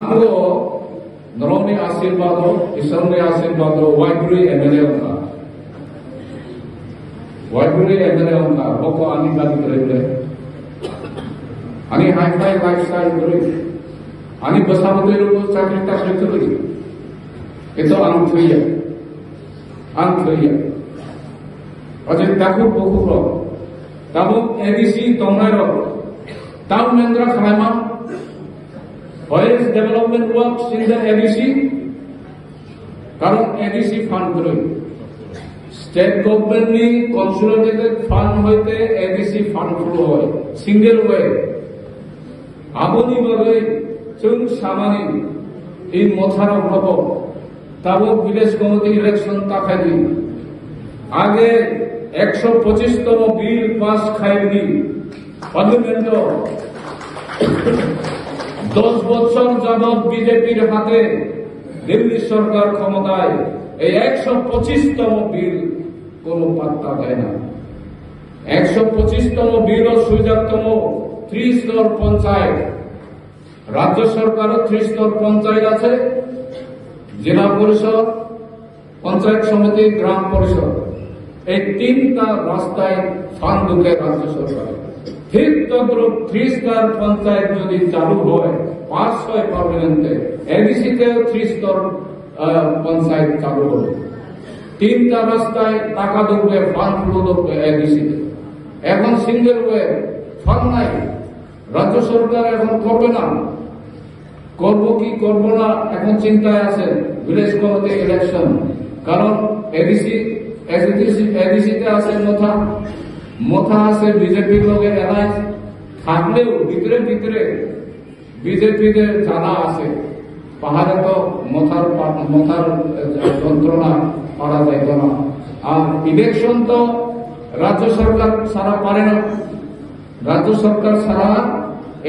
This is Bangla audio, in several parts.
नरौनी आशीर्वाद हो, ईश्वरनी आशीर्वाद हो, वाइगुरी एमएलए उनका, वाइगुरी एमएलए उनका, बको आनी गादी करेंगे, आनी हाई-फाई लाइफस्टाइल करेंगे, आनी बसावते लोगों चाकरी ताकरी करेंगे, itu angkuya, अजय ताकू बको रो, ताबो एडीसी तोमनारो, ताऊ मेंद्रा खामा Forest development works in the ABC, कारण ABC fund करो, state government ने consolidated fund होते ABC fund flow है, single way, आबोनी बगे चुन सामानी इन मोथारा ब्लॉको, ताबो विलेज कमिटी इलेक्शन ताकैदी, आगे 125 तो बिल पास खाएगी, पार्लियामेंटो 10 বছর যাবৎ বিজেপির হাতে দিল্লি সরকার ক্ষমতায় এই 125তম বিল কোনো পাত্তা দেয় না। 125তম বিল ও সুজাততম 30 স্তর পঞ্চায়েত, রাজ্য সরকারও 30 স্তর পঞ্চায়েত আছে, জেলা পরিষদ, পঞ্চায়েত সমিতি, গ্রাম পরিষদ, এই তিনটা রাস্তায় ফান্ড ঢুকে রাজ্য সরকার। ঠিক তদ্রুপ 3 স্তর পঞ্চায়েত যদি চালু হয়, পাস হয় পার্লামেন্টে, এডিসিতেও 3 স্তর পঞ্চায়েত চালু হবে। তিনটা রাস্তায় টাকা ঢুকবে, ফান্ড ফ্লো ঢুকবে এডিসিতে। এখন সিঙ্গেল ওয়ে ফান্ড নাই, রাজ্য সরকার এখন করবে না, করবো কি করবো না এখন চিন্তায় আছে ভিলেজ কমিটি ইলেকশন, কারণ এডিসিতে আছে মোথা আছে বিজেপির লোকে এলাইন্স থাকলেও ভিতরে ভিতরে বিজেপিদের জানা আছে, পাহাড়ে তো মোথার যন্ত্রণা পারা যাইত না। আর ইলেকশন তো রাজ্য সরকার সারা পারে না, রাজ্য সরকার সারা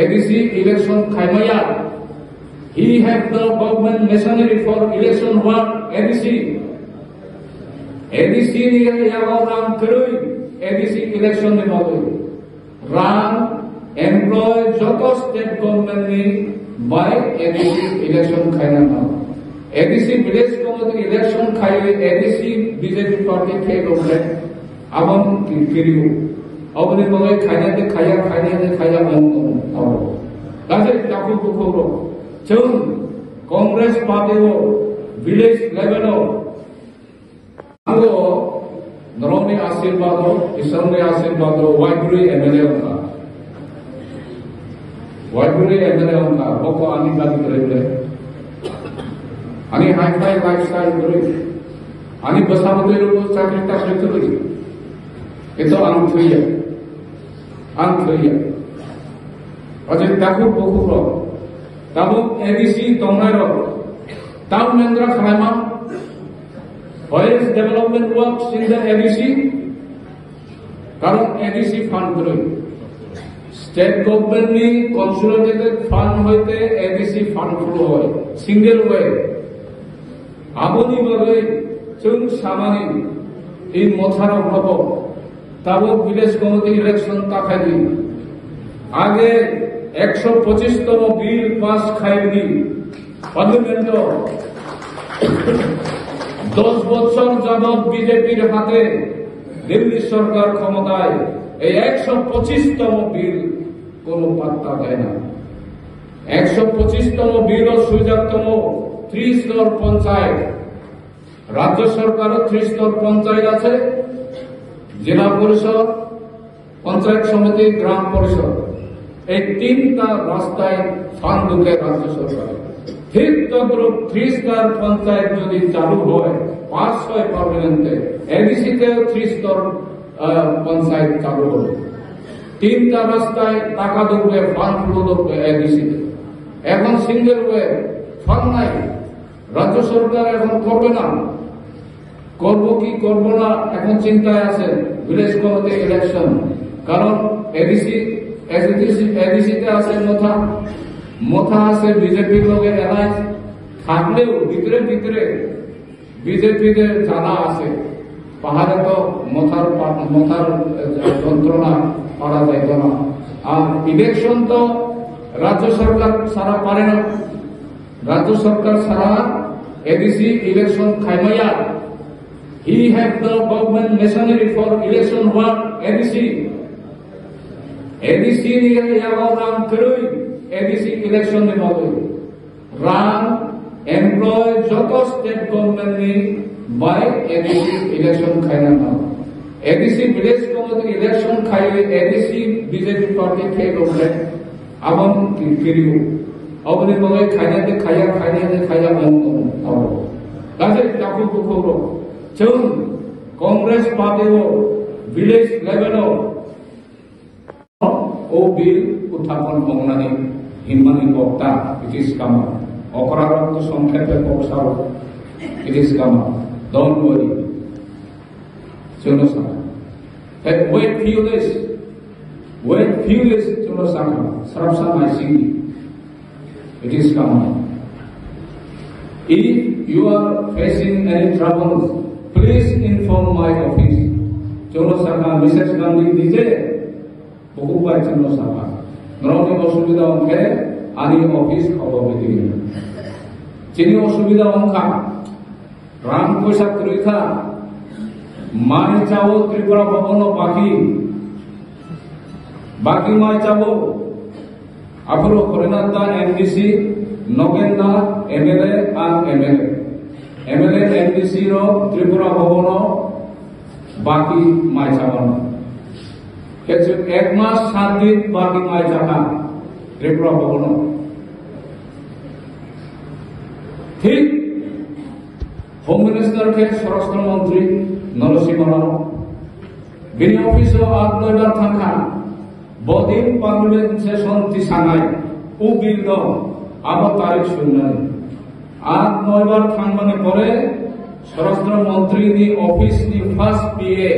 এডিসি ইলেকশন খাইমাইয়া, he have the government machinery for election work ADC নিয়ে রাম করুই, এডিসি ইলেকশন হবে রান এমপ্লয় যত স্টেট গভর্নমেন্ট নি বাই এডিসি ইলেকশন খাইনা না, এডিসি ভিলেজ কমিটি ইলেকশন খাইলে এডিসি বিজেপি পার্টি খেয়ে লোকে আবন কিরিও অবনি বলে খাইনাতে খাইয়া মন কাজে টাকু কুকুরো চুন কংগ্রেস পার্টিও ভিলেজ লেভেলও नरौनी आशीर्वाद हो, ईश्वरनी आशीर्वाद हो, वाइगुरी एमएलए उनका, बको आनी गादी करेंगे, आनी हाई-फाई लाइफस्टाइल करेंगे, आनी बसावते लोगों चाकरी ताकरी करेंगे, itu angkuya, अजय ताकू बको रो, ताबो एडीसी तोमनारो, ताऊ मेंद्रा खामा Forest development works in the ABC, कारण एडीसी fund करो, state government ने consolidated fund होते एडीसी fund flow है, single way, आबोनी बगे चुन सामानी इन मोथारा ब्लॉको, ताबो विलेज कमिटी इलेक्शन ताकैदी, आगे 125তম बिल पास खाएगी, पार्लियामेंटो 10 বছর যাবৎ বিজেপির হাতে দিল্লি সরকার ক্ষমতায় এই 125তম বিল কোনো পাত্তা দেয় না। 125তম বিল ও সুজাততম 30 স্তর পঞ্চায়েত, রাজ্য সরকারও 30 স্তর পঞ্চায়েত আছে, জেলা পরিষদ, পঞ্চায়েত সমিতি, গ্রাম পরিষদ, এই তিনটা রাস্তায় ফান্ড ঢুকে রাজ্য সরকার। ঠিক তদ্রুপ 3 স্তর পঞ্চায়েত যদি চালু হয়, পাস হয় পার্লামেন্টে, এডিসিতেও 3 স্তর পঞ্চায়েত চালু হবে। তিনটা রাস্তায় টাকা ঢুকবে, ফান্ড ফ্লো ঢুকবে এডিসিতে। এখন সিঙ্গেল ওয়ে ফান্ড নাই, রাজ্য সরকার এখন করবে না, করবো কি করবো না এখন চিন্তায় আছে ভিলেজ কমিটি ইলেকশন, কারণ এডিসিতে আছে মোথা আছে বিজেপির লোকে এলাইন্স থাকলেও ভিতরে ভিতরে বিজেপিদের জানা আছে, পাহাড়ে তো মোথার যন্ত্রণা পারা যাইত না। আর ইলেকশন তো রাজ্য সরকার সারা পারে না, Rajya Sarkar Sara ADC election Khaimaya. He have the government machinery for election work ADC. ADC ni yago ram kerui ADC election ni maloi. Ram employ joto state government ni by ADC election khaina na. ADC village committee election khai ADC BJP party ke lokre abon kiriu. Abone maloi khaina de khaya on. Kaje taku bukoro. Jung Congress party wo village level o bill uthapon kongnani himani bokta it is come. Okarar to সংক্ষেপে বক্সাও it is come. Don't worry. Jono sama. Wait few days. Jono sama. Sarap sama sing. It is come. If you are facing any troubles, please inform my office. Jono sama Mrs. Gandhi dije বহুবার জন্য সাফা নরমে অসুবিধা অঙ্কে আনি অফিস খবর দিই চিনি অসুবিধা অঙ্কা রাম পয়সা করিখা মাই চাও ত্রিপুরা ভবন বাকি মাই চাও আপরো হরিনাথ দা এমডিসি নগেন দা এমএলএ আর এমএলএ এমডিসি র ত্রিপুরা ভবন বাকি মাই চাওয়ান এক মাস 7 দিন বাকি মাই চাকা ত্রিপুরা ভবন ঠিক হোম মিনিস্টার के স্বরাষ্ট্র মন্ত্রী নরসিংহ রাও বিনি অফিস আর নয়বার থাকা বদিন পার্লামেন্ট সেশন তিসানাই ও বিল দ আবার তারিখ শুননাই আর নয়বার থাকবানে পরে স্বরাষ্ট্র মন্ত্রী নি অফিস নি ফার্স্ট পিএ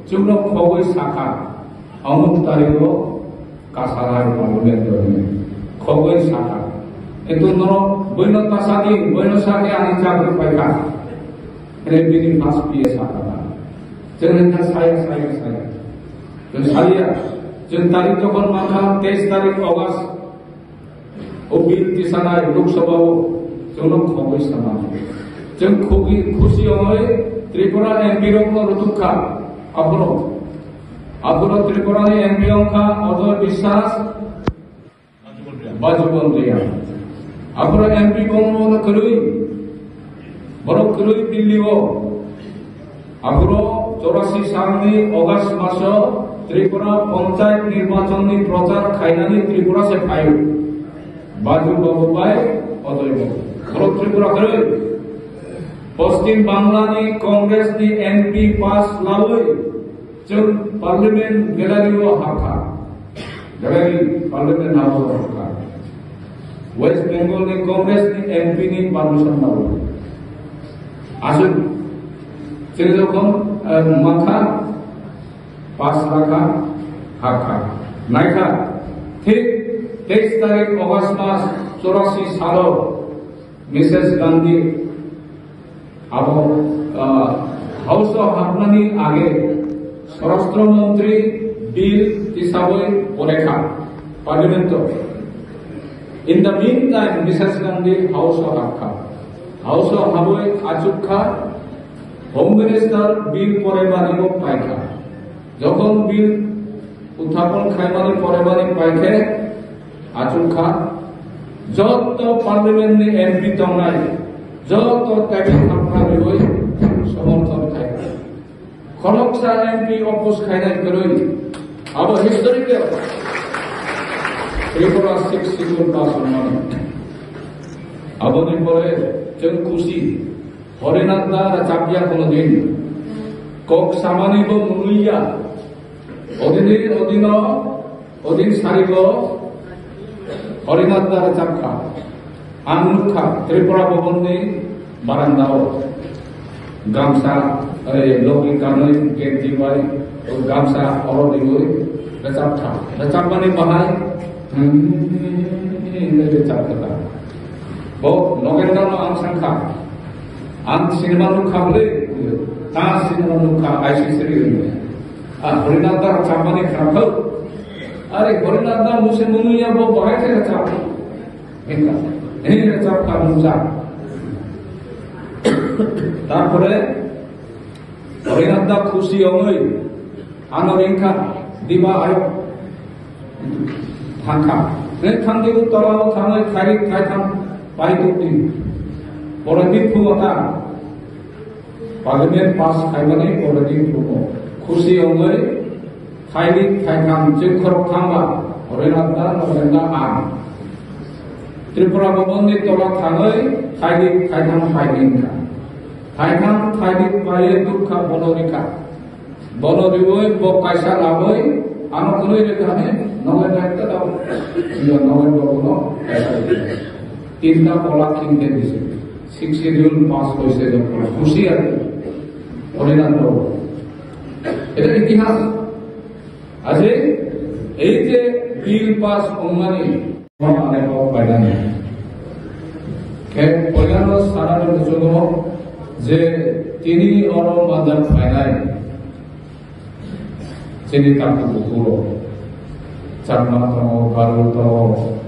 চুগ্ন খবই শাখা অমুক তারিখ কাসারায় পার্লামেন্ট খবই শাখা itu noro boino tasadi boino sake ani চাকরি পাইকা এর বিনি পাস পিএস আটা যেটা সাইয়া তো সাইয়া যে তারিখ যখন মাথা 23 তারিখ আগস্ট ও বিল তিসানায় লোকসভা জনক খবর সামান जों খুশি হয় ত্রিপুরা এমপি রকম রতুকা আপন ত্রিপুরা এমপি অংকা অজয় বিশ্বাস বাজুবন্দ্রিয়া আপন এমপি কোন করুই বড় করুই দিল্লিও আপন 84 সালনি অগস্ট মাস ত্রিপুরা পঞ্চায়েত নির্বাচনী প্রচার খাইনানি ত্রিপুরা সে ফাইল বাজু বাবু পাই অজয় বাবু বড় ত্রিপুরা করুই পশ্চিম বাংলানি कांग्रेस नी एमपी पास लावई जो पार्लियामेंट गैलरीओ हाखा गैलरी पार्लियामेंट नावो हाखा वेस्ट बेंगल नी कांग्रेस नी एमपी नी परमिशन लावई आसुन जे যখন মাথা পাস রাখা হাখা নাইখা ঠিক 23 তারিখ অগস্ট মাস 84 সাল মিসেস গান্ধী अब हाउस ऑफ हारनानी आगे स्वराष्ट्र मंत्री बिल हिसाबै परेखा parliament in the mean time Mrs Gandhi house of हाबै आचुखा होम मिनिस्टर बिल परेबानी पाइखा যখন बिल उत्थापन खाइबानी परेबानी पाइखे आचुखा যত पार्लियामेंट नि एमपी तंनाय যত ত্যাগী আপনার হই সমর্থন খায় খলকসা এমপি অপোজ খাইনাই করই আব হিস্টোরিতে ত্রিপুরা 6 সিকিউর পাস হন আবনি পরে जों খুশি হরিনাথ দা চাপিয়া কোনদিন কক সামানিব মুলুইয়া অদিন সারিব হরিনাথ দা চাপকা आनुखा त्रिपुरा भवन ने बारान्दाओ गामसा लोगी कानोई गेट दिवाई और गामसा और दिगोई रचाप माने बहाय ने रचाप कता बो नगेंद्र नो आं संखा आं सिनेमा नु खाबले ता सिनेमा नु खा आईसी सेरी आ हरिनाथ दा रचाप माने खाखौ अरे हरिनाथ दा मुसे मुनुया बो बहाय से रचाप इनका এই চাপটা মুজা তারপরে হরিনাথদা খুশি হই আনরিংখা দিবা আয়ো থাকা থাকি তলাও থাঙै খাই খাইথাম পাইকুটি পরেদিন ফুমতা পার্লামেন্ট পাস খাইবানি পরেদিন ফুম খুশি হই খাইলি খাইথাম যেখরক থামবা হরিনাথদা নরেন্দ্র আন ত্রিপুরা ভবনनि তলা থাঙै খাইলি খাইথাম পাইলিংখা খাইথাম খাইলি পাইয়ে দুঃখা বনরিখা বনরিবই বকাইসা লাবই আনকলৈ রেখানে নগেন একটা দাও নগেন বগুলো তিনটা কলা কিনতে দিছে 6 শিডিউল পাস হয়েছে যখন খুশি আর হরিনাথ বাবু এটা ইতিহাস আজে এই যে বিল পাস অঙ্গানি মানে পাইলানি পয়লানো সারার জন্য যে তিনি or mother final jadi tapu bukulo Charma tamo, Garu tamo,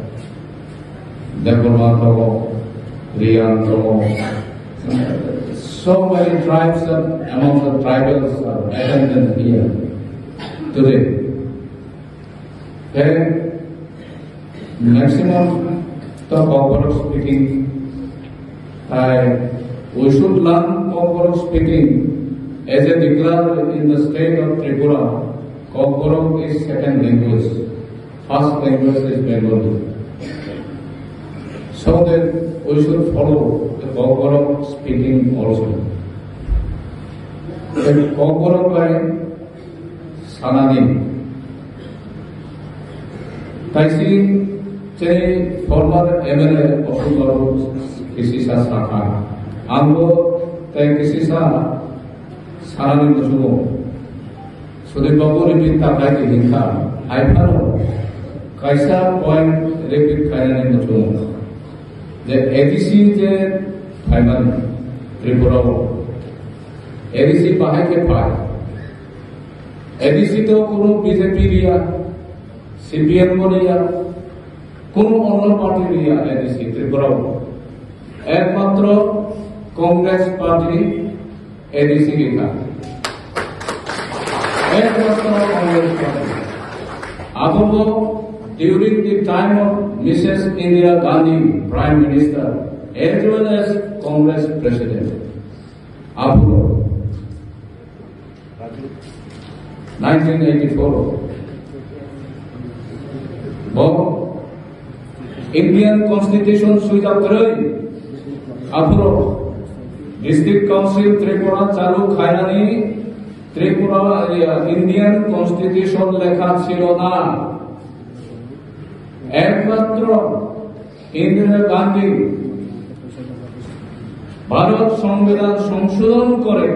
Deborma tamo, Riyan tamo. So many tribes among the tribals are attendant here today. And maximum the Kokborok speaking. We should learn Kokborok speaking as a declared in the state of Tripura. Kokborok is second language. First language is Bengali. So that we should follow the Kokborok speaking also. The Kokborok by Sanani. Taisi Cheni former MLA Osugaro Kisisa Saka. Ambo Tay Kisisa Sanani Musumo. Sudah babu repeat tak lagi hingga, iPhone, kaisa point repeat kaya ni macam, je ADC je Thailand, Tripura, ADC bahaya ke pay, ADC tu kuno BJP liya, CPM ko liya, kuno अन्य party liya ADC Tripura, एकमात्र Congress party ADC kita. Abubo, during the time of Mrs. Indira Gandhi, Prime Minister, as well as Congress President, Abubo, 1984. Bob, Indian Constitution Sujatroi, Abubo, District Council Tripura Chalu Khairani, Tripura Indian constitution লেখা ছিল না একমাত্র ইন্দিরা গান্ধী ভারত সংবিধান সংশোধন করে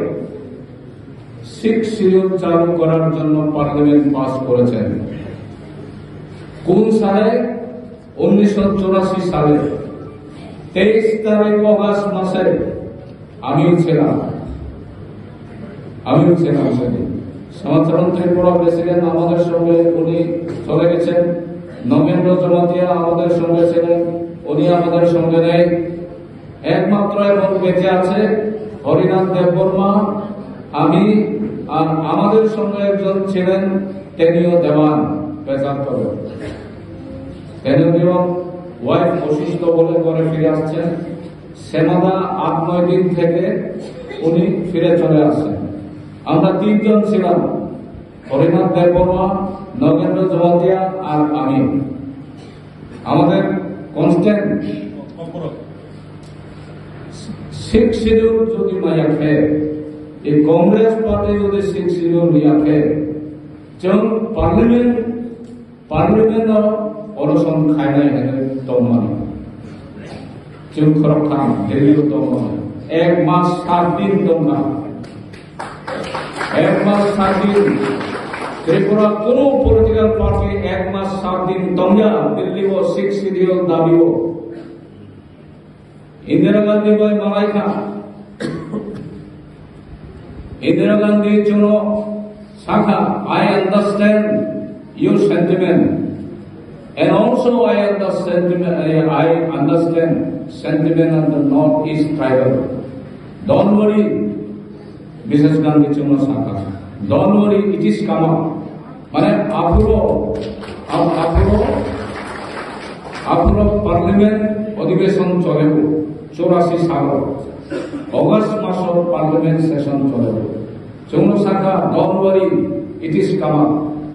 6 শিডিউল চালু করার জন্য পার্লামেন্ট পাস করেছেন কোন সালে 1984 সালে 23 তারিখ অগাস্ট মাসে আমিও ছিলাম সমাজতন্ত্র ত্রিপুরা প্রেসিডেন্ট আমাদের সঙ্গে উনি চলে গেছেন নগেন্দ্র জমাতিয়া আমাদের সঙ্গে ছিলেন উনি আমাদের সঙ্গে নেই একমাত্র এখন বেঁচে আছে হরিনাথ দেববর্মা আমি আর আমাদের সঙ্গে একজন ছিলেন তেনিও দেওয়ান বেচার করে তেনিও ওয়াইফ অসুস্থ বলে করে ফিরে আসছেন সেমাদা 8-9 দিন থেকে উনি ফিরে চলে আসছেন আমরা 3 জন ছিলাম হরিনাথ দেববর্মা নগেন্দ্র জমাতিয়া আর আমি আমাদের কনস্ট্যান্ট 6 শিডিউল যদি মায়া খেয়ে এই কংগ্রেস পার্টি যদি 6 শিডিউল নিয়া খেয়ে যেমন পার্লামেন্ট অরসন খায় নাই হেনে তমানি যেমন খরক খাম দিল্লিও তমানি 1 মাস 7 দিন তমা 1 মাস 7 দিন ত্রিপুরা কোন পলিটিক্যাল পার্টি 1 মাস 7 দিন তময়া দিল্লি ও 6 শিডিউল দাবিও इंदिरा गांधी भाई मालाइका इंदिरा गांधी चुनो शाखा I understand your sentiment And also I understand sentiment of the Northeast tribal. Don't worry, Mrs. Gandhi Chumna Saka. Don't worry, it is come up. মানে আপনার পার্লামেন্ট অধিবেশন চলেব 84 সাল অগস্ট মাসর পার্লামেন্ট সেশন চলেব চৌন শাখা don't worry it is come up